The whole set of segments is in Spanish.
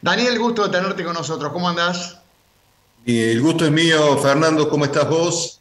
Daniel, gusto de tenerte con nosotros. ¿Cómo andás? Y el gusto es mío, Fernando, ¿cómo estás vos?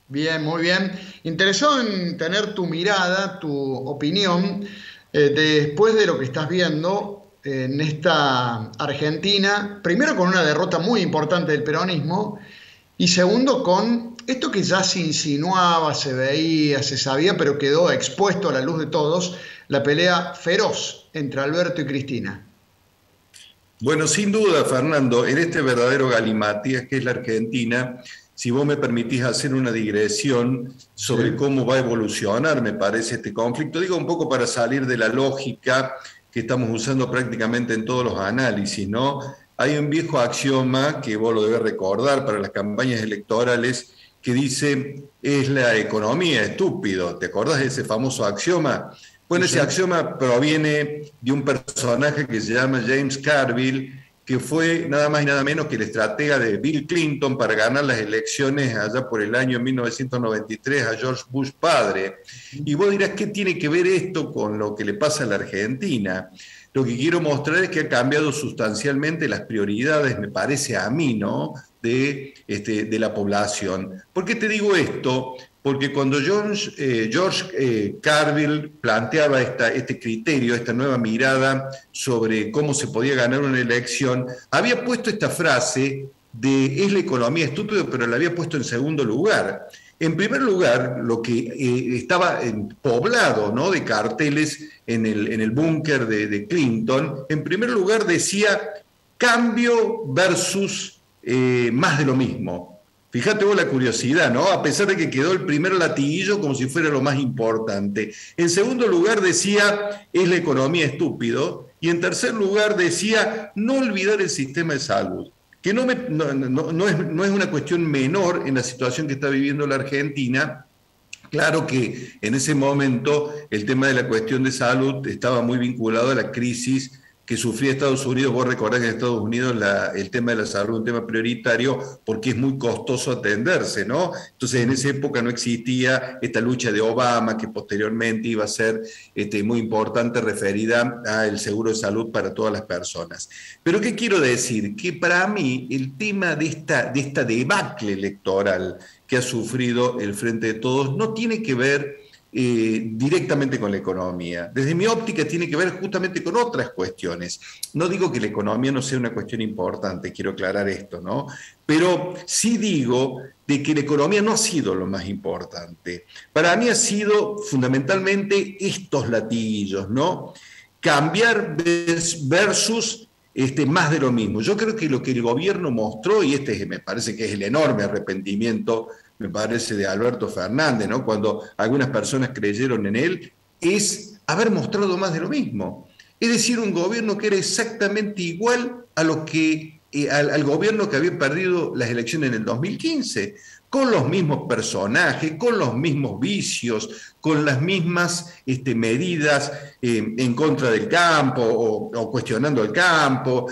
Bien, muy bien. Interesado en tener tu mirada, tu opinión, después de lo que estás viendo en esta Argentina, primero con una derrota muy importante del peronismo y segundo con esto que ya se insinuaba, se veía, se sabía, pero quedó expuesto a la luz de todos, la pelea feroz entre Alberto y Cristina. Bueno, sin duda, Fernando, en este verdadero galimatías que es la Argentina, si vos me permitís hacer una digresión Sí. sobre cómo va a evolucionar, me parece, este conflicto, digo un poco para salir de la lógica que estamos usando prácticamente en todos los análisis, ¿no? Hay un viejo axioma que vos lo debes recordar para las campañas electorales que dice, es la economía, estúpido. ¿Te acordás de ese famoso axioma? Sí, Bueno, ese sí. axioma proviene de un personaje que se llama James Carville, que fue nada más y nada menos que el estratega de Bill Clinton para ganar las elecciones allá por el año 1993 a George Bush padre. Y vos dirás, ¿qué tiene que ver esto con lo que le pasa a la Argentina? Lo que quiero mostrar es que ha cambiado sustancialmente las prioridades, me parece a mí, ¿no? De la población. ¿Por qué te digo esto? Porque cuando George Carville planteaba este criterio, esta nueva mirada sobre cómo se podía ganar una elección, había puesto esta frase de es la economía estúpido, pero la había puesto en segundo lugar. En primer lugar, lo que estaba poblado, ¿no?, de carteles en el búnker de Clinton, en primer lugar decía cambio versus más de lo mismo. Fíjate vos la curiosidad, ¿no? A pesar de que quedó el primer latiguillo como si fuera lo más importante. En segundo lugar decía, es la economía estúpido. Y en tercer lugar decía, no olvidar el sistema de salud, que no es una cuestión menor en la situación que está viviendo la Argentina. Claro que en ese momento el tema de la cuestión de salud estaba muy vinculado a la crisis que sufría Estados Unidos. Vos recordás que en Estados Unidos el tema de la salud es un tema prioritario porque es muy costoso atenderse, ¿no? Entonces en esa época no existía esta lucha de Obama que posteriormente iba a ser muy importante referida al seguro de salud para todas las personas. Pero ¿qué quiero decir? Que para mí el tema de esta debacle electoral que ha sufrido el Frente de Todos no tiene que ver directamente con la economía. Desde mi óptica tiene que ver justamente con otras cuestiones. No digo que la economía no sea una cuestión importante, quiero aclarar esto, ¿no? Pero sí digo de que la economía no ha sido lo más importante. Para mí ha sido fundamentalmente estos latillos, ¿no? Cambiar versus más de lo mismo. Yo creo que lo que el gobierno mostró, y me parece que es el enorme arrepentimiento, me parece, de Alberto Fernández, ¿no? Cuando algunas personas creyeron en él, es haber mostrado más de lo mismo. Es decir, un gobierno que era exactamente igual a lo que al gobierno que había perdido las elecciones en el 2015, con los mismos personajes, con los mismos vicios, con las mismas medidas en contra del campo o cuestionando el campo,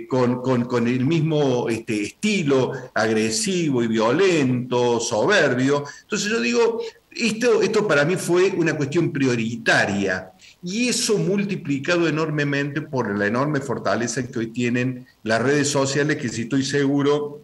con el mismo estilo agresivo y violento, soberbio. Entonces yo digo, esto para mí fue una cuestión prioritaria. Y eso multiplicado enormemente por la enorme fortaleza que hoy tienen las redes sociales, que si estoy seguro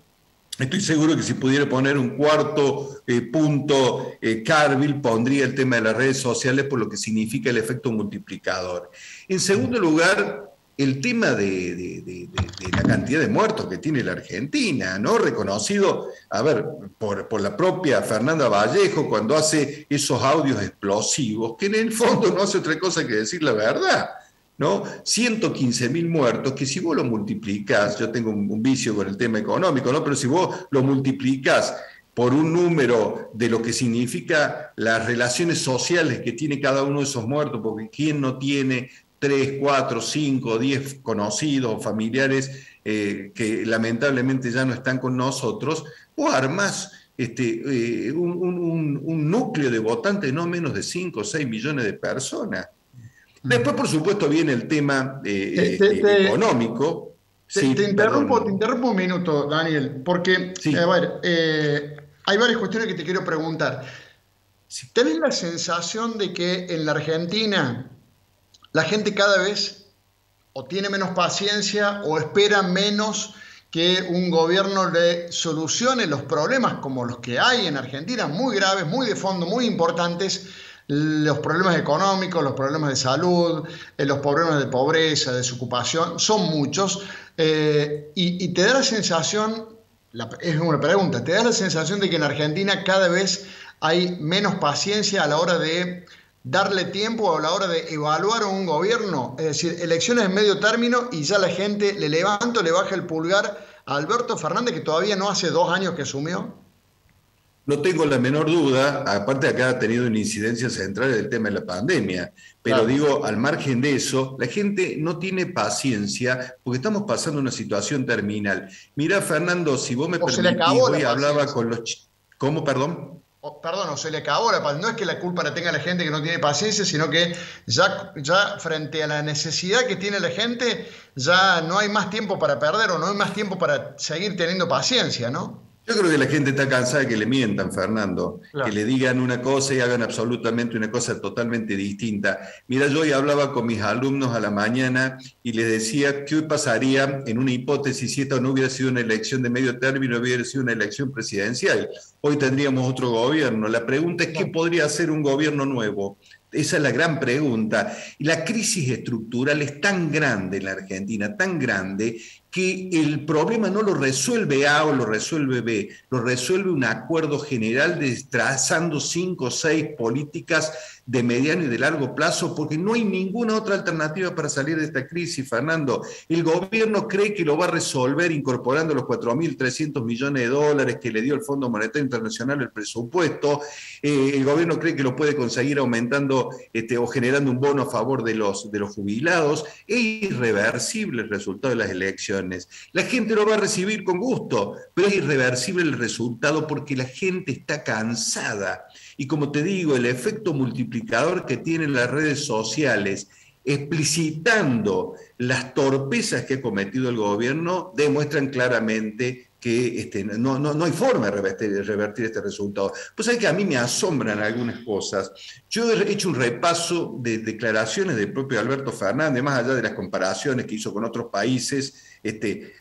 que si pudiera poner un cuarto punto, Carville pondría el tema de las redes sociales por lo que significa el efecto multiplicador. En segundo lugar, el tema de la cantidad de muertos que tiene la Argentina, ¿no? Reconocido, a ver, por la propia Fernanda Vallejo cuando hace esos audios explosivos, que en el fondo no hace otra cosa que decir la verdad. ¿No? 115.000 muertos, que si vos lo multiplicás, yo tengo un vicio con el tema económico, ¿no? Pero si vos lo multiplicás por un número de lo que significa las relaciones sociales que tiene cada uno de esos muertos, porque ¿quién no tiene 3, 4, 5, 10 conocidos o familiares que lamentablemente ya no están con nosotros? Vos armás un núcleo de votantes no menos de 5 o 6 millones de personas. Después, por supuesto, viene el tema Te, te- te- económico. te Sí, interrumpo, te perdón. interrumpo un minuto, Daniel, porque, a Sí, ver, hay varias cuestiones que te quiero preguntar. sí. ¿Tenés la sensación de que en la Argentina la gente cada vez o tiene menos paciencia o espera menos que un gobierno le solucione los problemas como los que hay en Argentina, muy graves, muy de fondo, muy importantes, los problemas económicos, los problemas de salud, los problemas de pobreza, de desocupación, son muchos, y te da la sensación, es una pregunta, te da la sensación de que en Argentina cada vez hay menos paciencia a la hora de darle tiempo, o a la hora de evaluar a un gobierno, es decir, elecciones en medio término y ya la gente le levanta, le baja el pulgar a Alberto Fernández, que todavía no hace 2 años que asumió. No tengo la menor duda, aparte acá ha tenido una incidencia central del tema de la pandemia, pero Claro. digo, al margen de eso, la gente no tiene paciencia porque estamos pasando una situación terminal. Mirá, Fernando, si vos me O se le permitís, acabó la hoy hablaba paciencia. con los... ¿Cómo, perdón? Perdón, o se le acabó la paciencia. No es que la culpa la tenga la gente que no tiene paciencia, sino que ya frente a la necesidad que tiene la gente, ya no hay más tiempo para perder, o no hay más tiempo para seguir teniendo paciencia, ¿no? Yo creo que la gente está cansada de que le mientan, Fernando, que Claro. le digan una cosa y hagan absolutamente una cosa totalmente distinta. Mira, yo hoy hablaba con mis alumnos a la mañana y les decía qué pasaría en una hipótesis si esta no hubiera sido una elección de medio término, hubiera sido una elección presidencial. Hoy tendríamos otro gobierno. La pregunta es, ¿qué Claro. podría hacer un gobierno nuevo? Esa es la gran pregunta. Y la crisis estructural es tan grande en la Argentina, tan grande, que el problema no lo resuelve A o lo resuelve B, lo resuelve un acuerdo general de trazando 5 o 6 políticas de mediano y de largo plazo, porque no hay ninguna otra alternativa para salir de esta crisis, Fernando. El gobierno cree que lo va a resolver incorporando los 4.300 millones de dólares que le dio el Fondo Monetario Internacional el presupuesto. El gobierno cree que lo puede conseguir aumentando o generando un bono a favor de los jubilados. Es irreversible el resultado de las elecciones. La gente lo va a recibir con gusto, pero es irreversible el resultado porque la gente está cansada. Y como te digo, el efecto multiplicador que tienen las redes sociales, explicitando las torpezas que ha cometido el gobierno, demuestran claramente que no hay forma de revertir este resultado. Pues hay que a mí me asombran algunas cosas. Yo he hecho un repaso de declaraciones del propio Alberto Fernández, más allá de las comparaciones que hizo con otros países,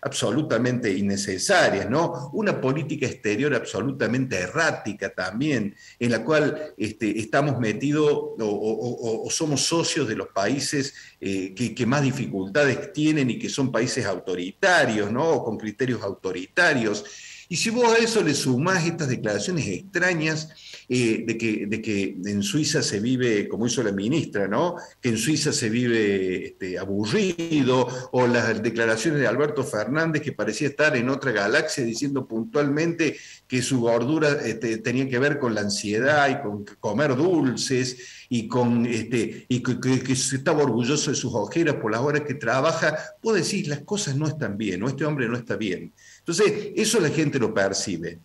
absolutamente innecesarias, ¿no? Una política exterior absolutamente errática también, en la cual estamos metidos o somos socios de los países que más dificultades tienen y que son países autoritarios, ¿no? O con criterios autoritarios. Y si vos a eso le sumás estas declaraciones extrañas de que en Suiza se vive, como hizo la ministra, ¿no? Que en Suiza se vive aburrido, o las declaraciones de Alberto Fernández que parecía estar en otra galaxia diciendo puntualmente que su gordura tenía que ver con la ansiedad y con comer dulces y que estaba orgulloso de sus ojeras por las horas que trabaja. Vos decís, las cosas no están bien, o este hombre no está bien. Entonces, eso la gente lo percibe.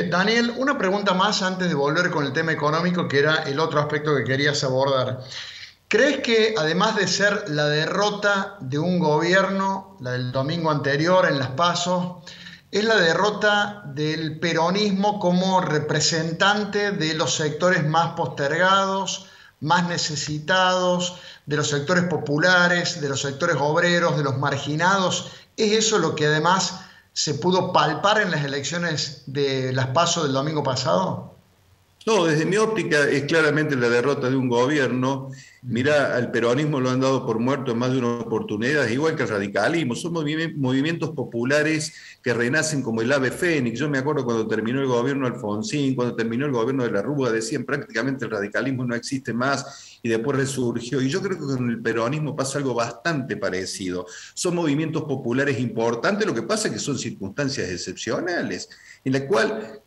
Daniel, una pregunta más antes de volver con el tema económico, que era el otro aspecto que querías abordar. ¿Crees que además de ser la derrota de un gobierno, la del domingo anterior en las PASO, es la derrota del peronismo como representante de los sectores más postergados, más necesitados, de los sectores populares, de los sectores obreros, de los marginados? ¿Es eso lo que además se pudo palpar en las elecciones de las PASO del domingo pasado? No, desde mi óptica es claramente la derrota de un gobierno. Mirá, al peronismo lo han dado por muerto en más de una oportunidad, igual que al radicalismo. Son movimientos populares que renacen como el ave fénix. Yo me acuerdo cuando terminó el gobierno Alfonsín, cuando terminó el gobierno de la Rúa, decían prácticamente el radicalismo no existe más y después resurgió. Y yo creo que con el peronismo pasa algo bastante parecido. Son movimientos populares importantes, lo que pasa es que son circunstancias excepcionales, en la cual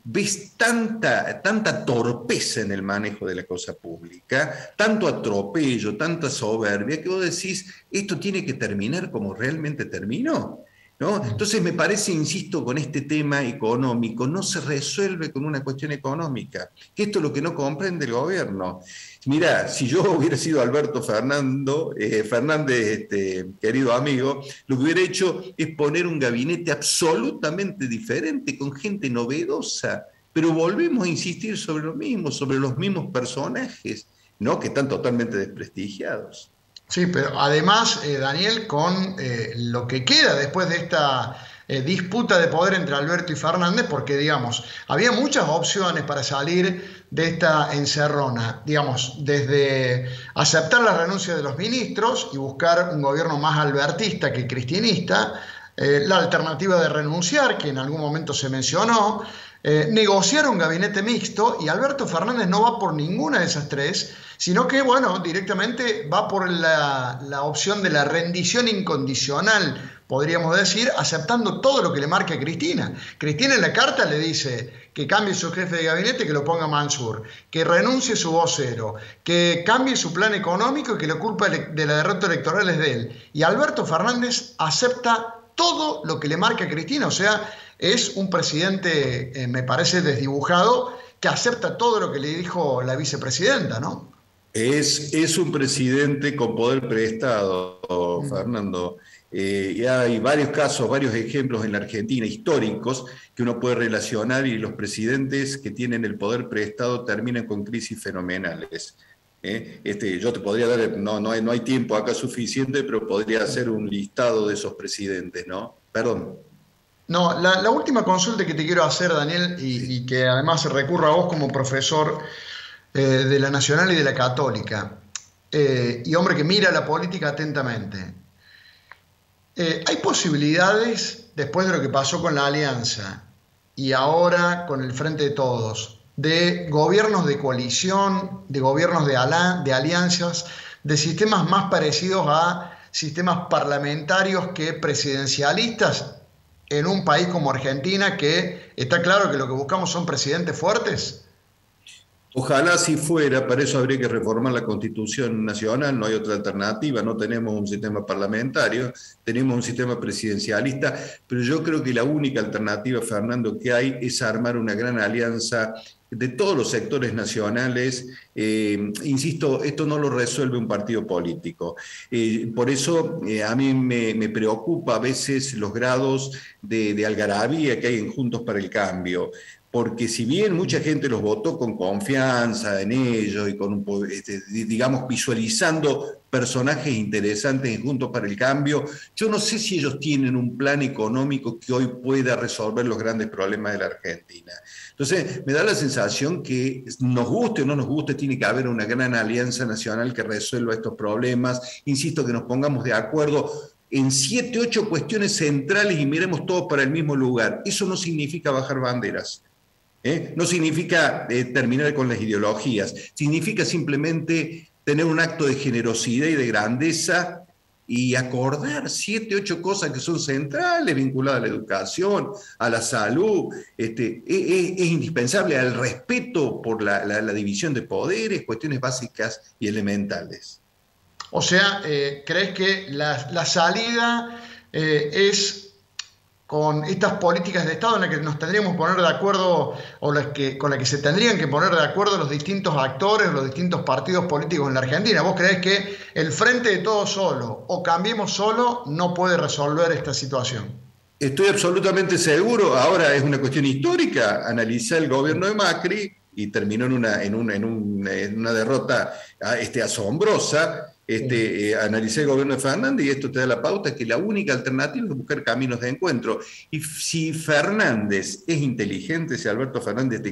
ves tanta torpeza en el manejo de la cosa pública, tanto atropello, tanta soberbia, que vos decís, esto tiene que terminar como realmente terminó, ¿no? Entonces me parece, insisto, con este tema económico, no se resuelve con una cuestión económica, que esto es lo que no comprende el gobierno. Mirá, si yo hubiera sido Alberto Fernández, querido amigo, lo que hubiera hecho es poner un gabinete absolutamente diferente, con gente novedosa, pero volvemos a insistir sobre lo mismo, sobre los mismos personajes, ¿no? Que están totalmente desprestigiados. Sí, pero además, Daniel, con lo que queda después de esta disputa de poder entre Alberto y Fernández, porque, digamos, había muchas opciones para salir de esta encerrona, digamos, desde aceptar la renuncia de los ministros y buscar un gobierno más albertista que cristinista, la alternativa de renunciar, que en algún momento se mencionó, negociar un gabinete mixto, y Alberto Fernández no va por ninguna de esas tres, sino que, bueno, directamente va por la opción de la rendición incondicional, podríamos decir, aceptando todo lo que le marca Cristina. Cristina en la carta le dice que cambie su jefe de gabinete, que lo ponga Mansur, que renuncie su vocero, que cambie su plan económico y que la culpa de la derrota electoral es de él. Y Alberto Fernández acepta todo lo que le marca Cristina, o sea, es un presidente, me parece, desdibujado, que acepta todo lo que le dijo la vicepresidenta, ¿no? Es un presidente con poder prestado, Fernando. Y hay varios casos, varios ejemplos en la Argentina históricos que uno puede relacionar, y los presidentes que tienen el poder prestado terminan con crisis fenomenales. Yo te podría dar, no hay tiempo acá suficiente, pero podría hacer un listado de esos presidentes, ¿no? Perdón. No, la última consulta que te quiero hacer, Daniel, Sí. y que además recurro a vos como profesor de la Nacional y de la Católica, y hombre que mira la política atentamente. ¿Hay posibilidades, después de lo que pasó con la Alianza y ahora con el Frente de Todos, de gobiernos de coalición, de gobiernos de alianzas, de sistemas más parecidos a sistemas parlamentarios que presidencialistas en un país como Argentina, que está claro que lo que buscamos son presidentes fuertes? Ojalá si fuera, para eso habría que reformar la Constitución Nacional, no hay otra alternativa, no tenemos un sistema parlamentario, tenemos un sistema presidencialista, pero yo creo que la única alternativa, Fernando, que hay es armar una gran alianza de todos los sectores nacionales. Insisto, esto no lo resuelve un partido político. Por eso a mí me preocupa a veces los grados de algarabía que hay en Juntos para el Cambio, porque si bien mucha gente los votó con confianza en ellos y con, digamos, visualizando personajes interesantes en Juntos para el Cambio, yo no sé si ellos tienen un plan económico que hoy pueda resolver los grandes problemas de la Argentina. Entonces, me da la sensación que nos guste o no nos guste, tiene que haber una gran alianza nacional que resuelva estos problemas. Insisto, que nos pongamos de acuerdo en 7, 8 cuestiones centrales y miremos todos para el mismo lugar. Eso no significa bajar banderas. No significa terminar con las ideologías, significa simplemente tener un acto de generosidad y de grandeza y acordar 7, 8 cosas que son centrales, vinculadas a la educación, a la salud. Es indispensable al respeto por la división de poderes, cuestiones básicas y elementales. O sea, ¿crees que la salida es con estas políticas de Estado en las que nos tendríamos que poner de acuerdo, o con las que se tendrían que poner de acuerdo los distintos actores, los distintos partidos políticos en la Argentina? ¿Vos creés que el Frente de Todos solo o Cambiemos solo no puede resolver esta situación? Estoy absolutamente seguro, ahora es una cuestión histórica, analizar el gobierno de Macri y terminó en una derrota asombrosa. Analicé el gobierno de Fernández y esto te da la pauta que la única alternativa es buscar caminos de encuentro. Y si Fernández es inteligente, si Alberto Fernández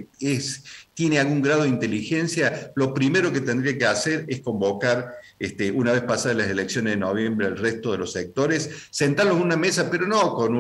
tiene algún grado de inteligencia, lo primero que tendría que hacer es convocar, una vez pasadas las elecciones de noviembre, al resto de los sectores, sentarlos en una mesa, pero no con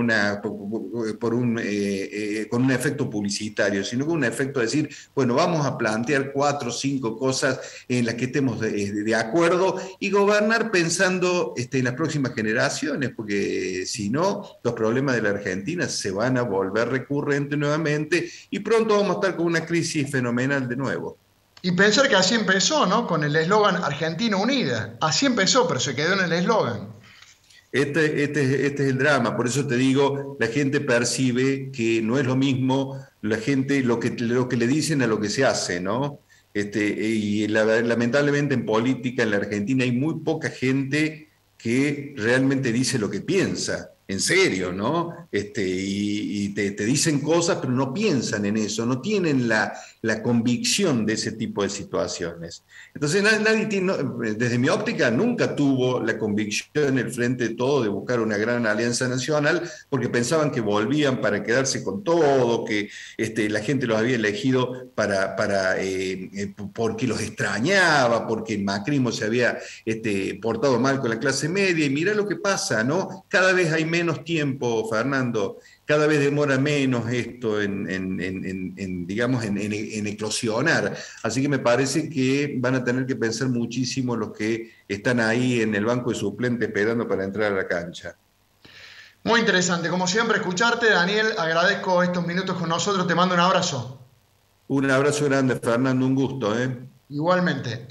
con un efecto publicitario, sino con un efecto de decir, bueno, vamos a plantear 4 o 5 cosas en las que estemos de acuerdo y gobernar pensando en las próximas generaciones, porque si no, los problemas de la Argentina se van a volver recurrentes nuevamente y pronto vamos a estar con una crisis fenomenal de nuevo. Y pensar que así empezó, ¿no? Con el eslogan Argentina Unida. Así empezó, pero se quedó en el eslogan. Este es el drama, por eso te digo, la gente percibe que no es lo mismo la gente lo que le dicen a lo que se hace, ¿no? Lamentablemente en política en la Argentina hay muy poca gente que realmente dice lo que piensa. en serio, ¿no? Y te dicen cosas, pero no piensan en eso, no tienen la convicción de ese tipo de situaciones. Entonces, nadie tiene, desde mi óptica, nunca tuvo la convicción en el frente de todo de buscar una gran alianza nacional, porque pensaban que volvían para quedarse con todo, que la gente los había elegido porque los extrañaba, porque el macrismo se había portado mal con la clase media, y mira lo que pasa, ¿no? Cada vez hay menos tiempo, Fernando, cada vez demora menos esto digamos, en eclosionar. Así que me parece que van a tener que pensar muchísimo los que están ahí en el banco de suplentes esperando para entrar a la cancha. Muy interesante, como siempre, escucharte, Daniel. Agradezco estos minutos con nosotros. Te mando un abrazo. Un abrazo grande, Fernando, un gusto, ¿eh? Igualmente.